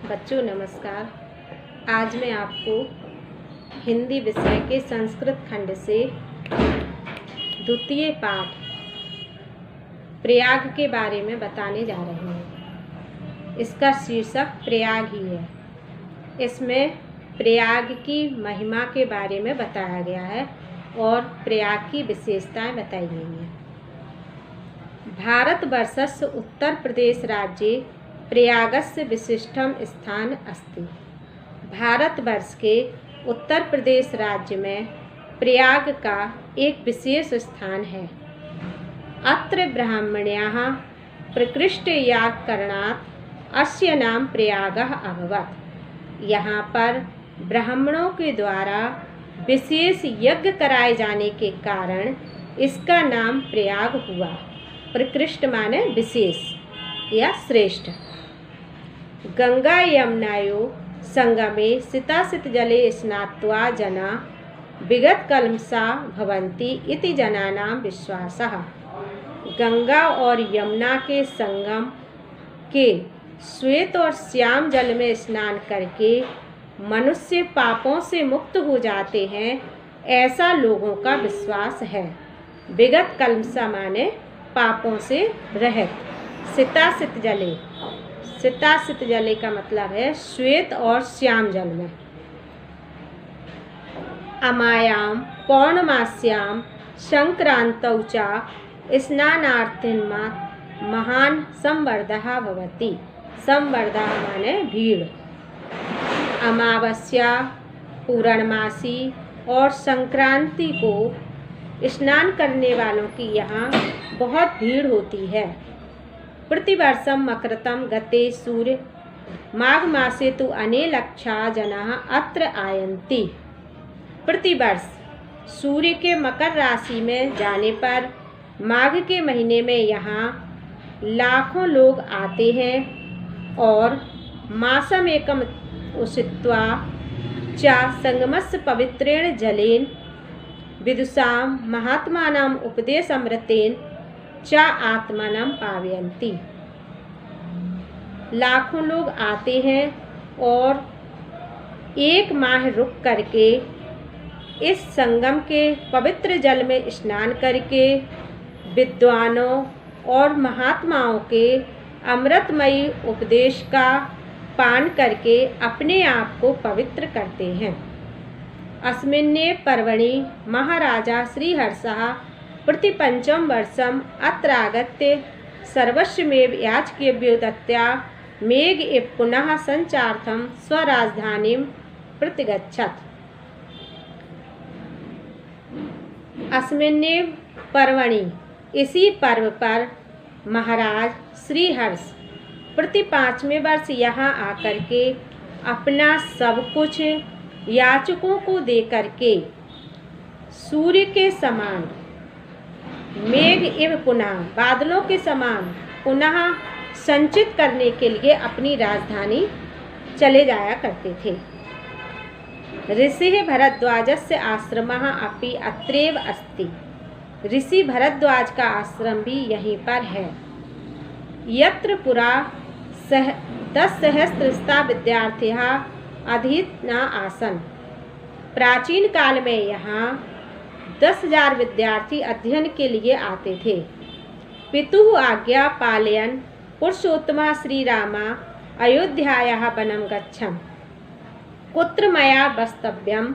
बच्चों नमस्कार। आज मैं आपको हिंदी विषय के संस्कृत खंड से द्वितीय पाठ प्रयाग के बारे में बताने जा रहे हैं। इसका शीर्षक प्रयाग ही है। इसमें प्रयाग की महिमा के बारे में बताया गया है और प्रयाग की विशेषताएं बताई गई हैं। भारतवर्षस्य उत्तर प्रदेश राज्ये प्रयागस्य विशिष्टम स्थान अस्ति। भारतवर्ष के उत्तर प्रदेश राज्य में प्रयाग का एक विशेष स्थान है। अत्र ब्राह्मण्याः प्रकृष्टयागकरणात् अस्य नाम प्रयागः अभवत्। यहाँ पर ब्राह्मणों के द्वारा विशेष यज्ञ कराए जाने के कारण इसका नाम प्रयाग हुआ। प्रकृष्ट माने विशेष या श्रेष्ठ। गंगा यमुनायोः संगमे शीतासित जले स्नात्वा जना विगत कल्मषा भवन्ति इति जनानां विश्वासः। गंगा और यमुना के संगम के श्वेत और श्याम जल में स्नान करके मनुष्य पापों से मुक्त हो जाते हैं, ऐसा लोगों का विश्वास है। विगत कल्मषा माने पापों से रहित। शीतासित जले, शीतासित जले का मतलब है श्वेत और श्याम जल में। अमायां पौर्णमास्यां संक्रांतौ च स्नानार्थिनां महान संवर्धः भवति। संवर्धः माने भीड़। अमावस्या, पूर्णमासी और संक्रांति को स्नान करने वालों की यहाँ बहुत भीड़ होती है। प्रतिवर्षं मकरतं गते सूर्य माघ मासे तु अनेलक्षा जनाः अत्र आयन्ति। प्रतिवर्ष सूर्य के मकर राशि में जाने पर माघ के महीने में यहाँ लाखों लोग आते हैं और मासम एकम उषित्वा च संगमस्य पवित्रेण जलेन विदुषां महात्मानां उपदेशामृतेन च आत्मानं पावयन्ति। लाखों लोग आते हैं और एक माह रुक करके इस संगम के पवित्र जल में स्नान करके विद्वानों और महात्माओं के अमृतमयी उपदेश का पान करके अपने आप को पवित्र करते हैं। अस्मिन्ने पर्वणि महाराजा श्रीहर्षः प्रतिपञ्चम वर्षम अत्र आगत्य सर्वस्वमेव याचकेभ्यो दत्त्वा मेघ एव पुनः संचारार्थं स्वराजधानीं प्रतिगच्छत्। अस्मिन्नेव पर्वणि, इसी पर्व पर महाराज श्रीहर्ष प्रति 5वें वर्ष यहाँ आकर के अपना सब कुछ याचकों को दे करके सूर्य के समान, मेघ एव पुनः बादलों के समान पुनः संचित करने के लिए अपनी राजधानी चले जाया करते थे। ऋषिः भरद्वाजस्य आश्रमः अपि अत्रैव अस्ति। ऋषि भरद्वाज का आश्रम भी यहीं पर है। यत्र पुरा 10,000 विद्यार्थिनः अधीतना आसन्। प्राचीन काल में यहाँ 10,000 विद्यार्थी अध्ययन के लिए आते थे। पितुः आज्ञा पालयन् पुरुषोत्तमः श्रीरामः अयोध्यायाः वनं गच्छन्। कुत्र मया वस्तव्यम्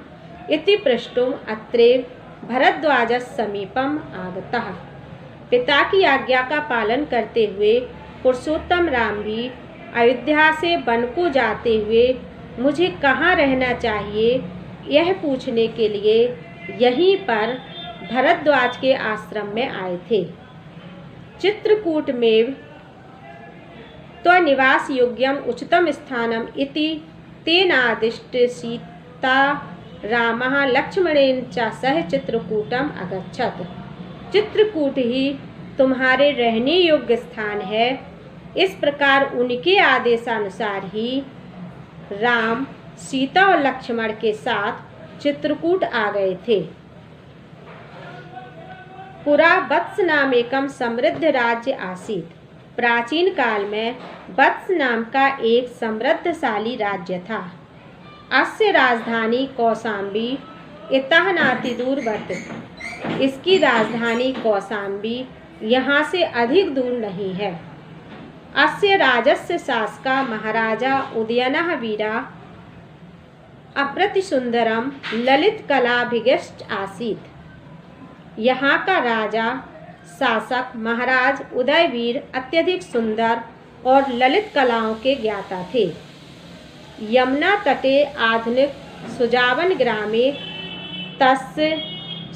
इति पृष्टुम् अत्रैव भरद्वाजस्य समीपम् आगतः। पिता की आज्ञा का पालन करते हुए पुरुषोत्तम राम भी अयोध्या से वन को जाते हुए मुझे कहाँ रहना चाहिए, यह पूछने के लिए यहीं पर भरद्वाज के आश्रम में आए थे। चित्रकूटमेव त्वनिवास योग्यम उचितम स्थानम इति तेनादिष्टसीता रामः लक्ष्मणेन च सह चित्रकूटम अगच्छत्। चित्रकूट ही तुम्हारे रहने योग्य स्थान है। इस प्रकार उनके आदेशानुसार ही राम, सीता और लक्ष्मण के साथ चित्रकूट आ गए थे। पुरा वत्स नामेकम समृद्ध राज्य आसीत्। प्राचीन काल में वत्स नाम का एक समृद्धशाली राज्य था। अस्य राजधानी कौशाम्बी इतः नातिदूर वर्तते। इसकी राजधानी कौशाम्बी यहाँ से अधिक दूर नहीं है। अस्य राजस्य शासका महाराजा उदयनः वीरा अप्रतिसुंदरम ललित कलाभिष्ट आसीत्। यहाँ का राजा शासक महाराज उदयवीर अत्यधिक सुंदर और ललित कलाओं के ज्ञाता थे। यमुना तटे आधुनिक सुजावन ग्रामे तस्य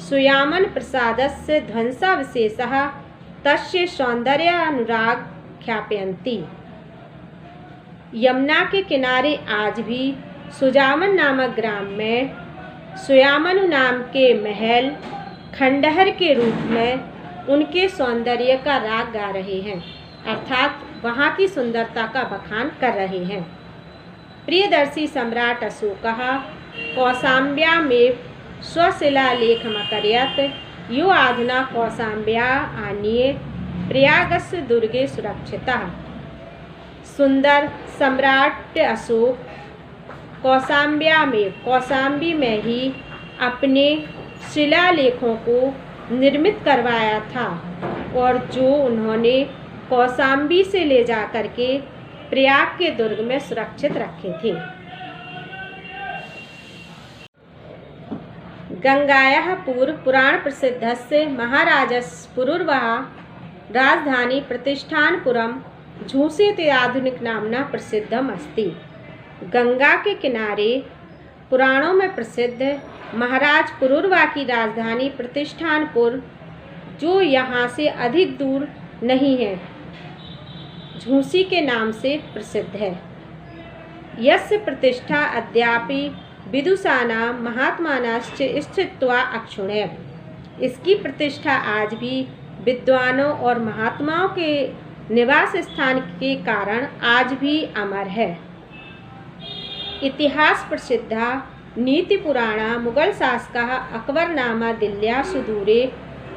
सुयामन प्रसादस्य ध्वंसा विशेषः तस्य सौंदर्यानुराग ख्यापयन्ति। यमुना के किनारे आज भी सुजामन नामक ग्राम में सुयामनु नाम के महल खंडहर के रूप में उनके सौंदर्य का राग गा रहे हैं, अर्थात वहाँ की सुंदरता का बखान कर रहे हैं। प्रियदर्शी सम्राट अशोकः कौशाम्ब्यामेव स्वशिलालेखमकरयत् यो अधुना कौशाम्ब्या आनीय प्रयागस्य दुर्गे सुरक्षितः। सुंदर सम्राट अशोक कौशाम्बी में ही अपने शिलालेखों को निर्मित करवाया था और जो उन्होंने कौशाम्बी से ले जाकर के प्रयाग के दुर्ग में सुरक्षित रखे थे। गंगायाः पूर्व पुराण प्रसिद्धस्य महाराजस्य पुरुर्वः राजधानी प्रतिष्ठानपुरम झूसी इति आधुनिक नामना प्रसिद्धम अस्ति। गंगा के किनारे पुराणों में प्रसिद्ध महाराज पुरुरवा की राजधानी प्रतिष्ठानपुर, जो यहाँ से अधिक दूर नहीं है, झूसी के नाम से प्रसिद्ध है। यस्य प्रतिष्ठा अद्यापि विदुषाणां महात्मानाश्च स्थित्वा अक्षुण्यः। इसकी प्रतिष्ठा आज भी विद्वानों और महात्माओं के निवास स्थान के कारण आज भी अमर है। इतिहास प्रसिद्धा नीति पुराणा मुगल शासकः अकबर नामा दिल्ल्या सुदूरे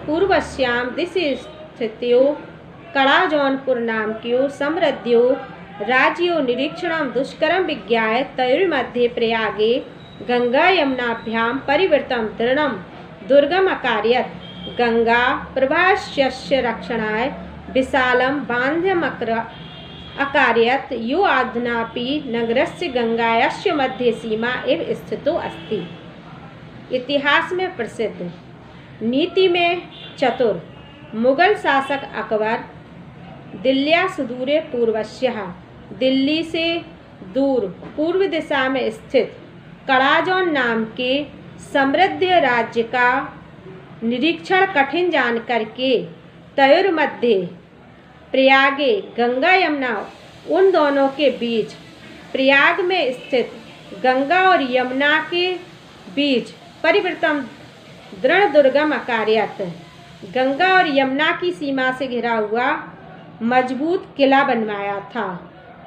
पूर्वस्यां दिशि स्थित्यो कड़ा जौनपुर नामक्यो समृद्ध्यो राज्यो निरीक्षणं दुष्करं विज्ञाय तयोर्मध्ये प्रयागे गंगा यमुनाभ्यां परिवृतं तृणं दुर्गम अकारयत्। गंगा प्रवाहस्य रक्षणाय विशालं बांध्यम् अकारयत् यो अधुनापि नगरस्य गंगायास्य मध्ये सीमा एव स्थितो अस्ति। इतिहास में प्रसिद्ध नीति में चतुर मुगल शासक अकबर दिल्ल्या सुदूरे पूर्वस्यः, दिल्ली से दूर पूर्व दिशा में स्थित कड़ाजौन नाम के समृद्ध राज्य का निरीक्षण कठिन जान करके तयोर मध्य प्रयागे गंगा यमुना, उन दोनों के बीच प्रयाग में स्थित गंगा और यमुना के बीच परिवृतम दृढ़ दुर्गम अकारयत्। गंगा और यमुना की सीमा से घिरा हुआ मजबूत किला बनवाया था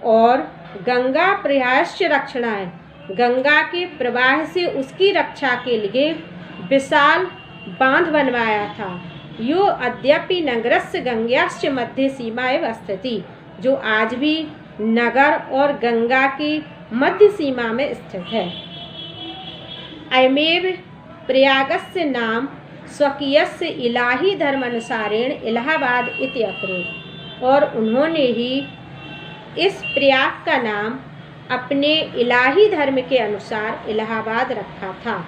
और गंगा प्रयास्य रक्षणाय, गंगा के प्रवाह से उसकी रक्षा के लिए विशाल बांध बनवाया था। यो अद्यापि नगरस्य गंगास्य मध्य सीमा एव स्थिति, जो आज भी नगर और गंगा की मध्य सीमा में स्थित है। अयमेव प्रयागस्य नाम स्वकीयस्य इलाही धर्मानुसारेण इलाहाबाद इति अकरोत्। और उन्होंने ही इस प्रयाग का नाम अपने इलाही धर्म के अनुसार इलाहाबाद रखा था।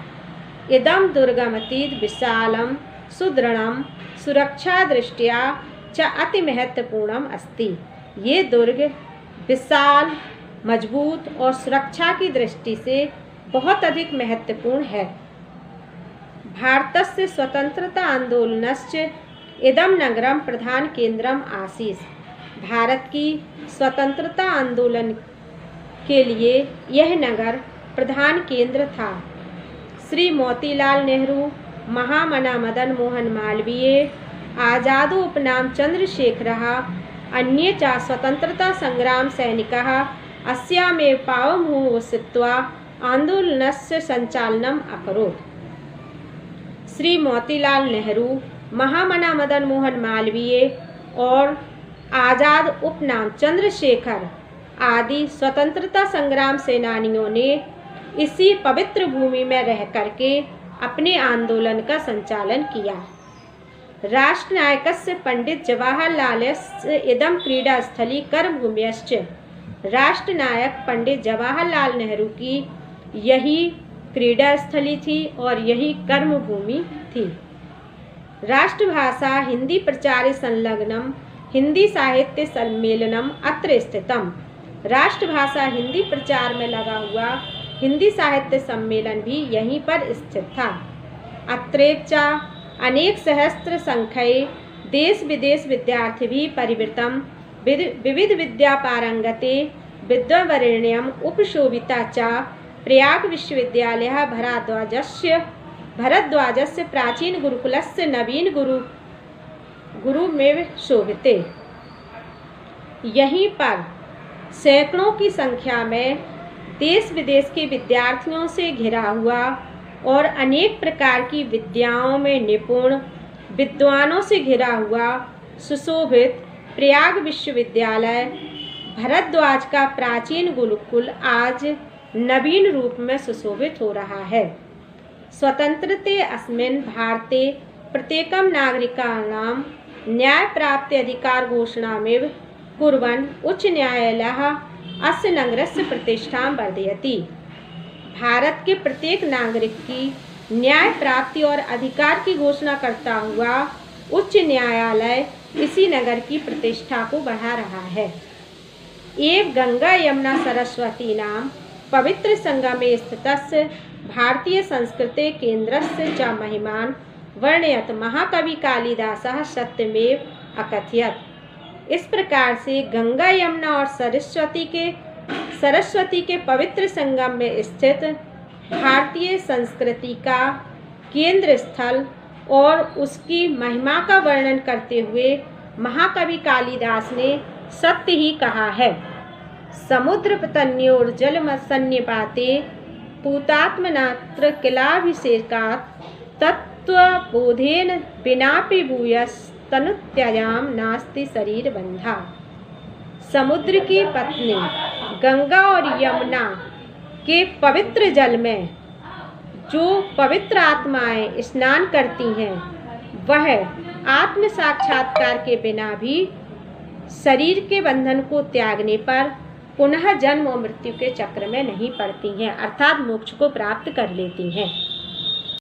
इदं दुर्गमतीत विशालं सुदृढ़ं सुरक्षा दृष्टिया च अति महत्वपूर्णम अस्ति। ये दुर्ग विशाल, मजबूत और सुरक्षा की दृष्टि से बहुत अधिक महत्वपूर्ण है। भारतस्य स्वतंत्रता आंदोलनस्य इदं नगरम प्रधान केंद्रम आसीत्। भारत की स्वतंत्रता आंदोलन के लिए यह नगर प्रधान केंद्र था। श्री मोतीलाल नेहरू, महामना मदन मोहन मालवीय, आजादो उपनाम चंद्रशेखरः, अन्ये च स्वतंत्रता संग्राम सैनिकाः अस्यामेव पावनभूमौ स्थित्वा आंदोलनस्य संचालनम् अकरोत्। श्री मोतीलाल नेहरू, महामना मदन मोहन मालवीय और आज़ाद उपनाम चंद्रशेखर आदि स्वतंत्रता संग्राम सेनानियों ने इसी पवित्र भूमि में रह करके अपने आंदोलन का संचालन किया। राष्ट्रनायकस्य पंडित जवाहरलालस्य इदं क्रीडा स्थली कर्मभूम्यश्च। राष्ट्रनायक पंडित जवाहरलाल नेहरू की यही क्रीडा स्थली थी और यही कर्मभूमि थी। राष्ट्रभाषा हिंदी प्रचारे संलग्नम हिंदी साहित्य सम्मेलनम अत्र स्थितम। राष्ट्रभाषा हिंदी प्रचार में लगा हुआ हिंदी साहित्य सम्मेलन भी यहीं पर स्थित था। अत्रेचा अनेक सहस्त्र संख्ये देश विदेश विद्यार्थी भी परिवृतम विविध विद्या पारंगते विद्यावरेण्यम उपशोभिता च प्रयाग विश्वविद्यालयः भरद्वाजस्य प्राचीन गुरुकुलस्य नवीन गुरुमेव शोभिते। यहीं पर सैकड़ों की संख्या में देश विदेश के विद्यार्थियों से घिरा हुआ और अनेक प्रकार की विद्याओं में निपुण विद्वानों से घिरा हुआ सुशोभित प्रयाग विश्वविद्यालय भरद्वाज का प्राचीन गुरुकुल आज नवीन रूप में सुशोभित हो रहा है। स्वतंत्रते अस्मिन् भारते प्रत्येकं नागरिकाणां न्यायप्राप्ति अधिकार घोषणामेव कुर्वन् उच्च न्यायालयः अस्य नगरस्य प्रतिष्ठां वर्धयति। भारत के प्रत्येक नागरिक की न्याय प्राप्ति और अधिकार की घोषणा करता हुआ उच्च न्यायालय इसी नगर की प्रतिष्ठा को बढ़ा रहा है। एक गंगा यमुना सरस्वती नाम पवित्र संगमे स्थितस्य भारतीय संस्कृते केन्द्रस्य च महिमान् वर्णयत महाकवि कालिदासः सत्यमेव अकथयत्। इस प्रकार से गंगा यमुना और सरस्वती के पवित्र संगम में स्थित भारतीय संस्कृति का केंद्र स्थल और उसकी महिमा का वर्णन करते हुए महाकवि कालिदास ने सत्य ही कहा है। समुद्र पतन्योर्जलमसन्निपाते पूतात्मनात्र किलाभिषेकात् तत्त्वबोधेन विनापि भूयस्तनुत्यजां नास्ति शरीर बंधा। समुद्र की पत्नी गंगा और यमुना के पवित्र जल में जो पवित्र आत्माएं स्नान करती हैं वह आत्म साक्षात्कार के बिना भी शरीर के बंधन को त्यागने पर पुनः जन्म और मृत्यु के चक्र में नहीं पड़ती हैं, अर्थात मोक्ष को प्राप्त कर लेती हैं।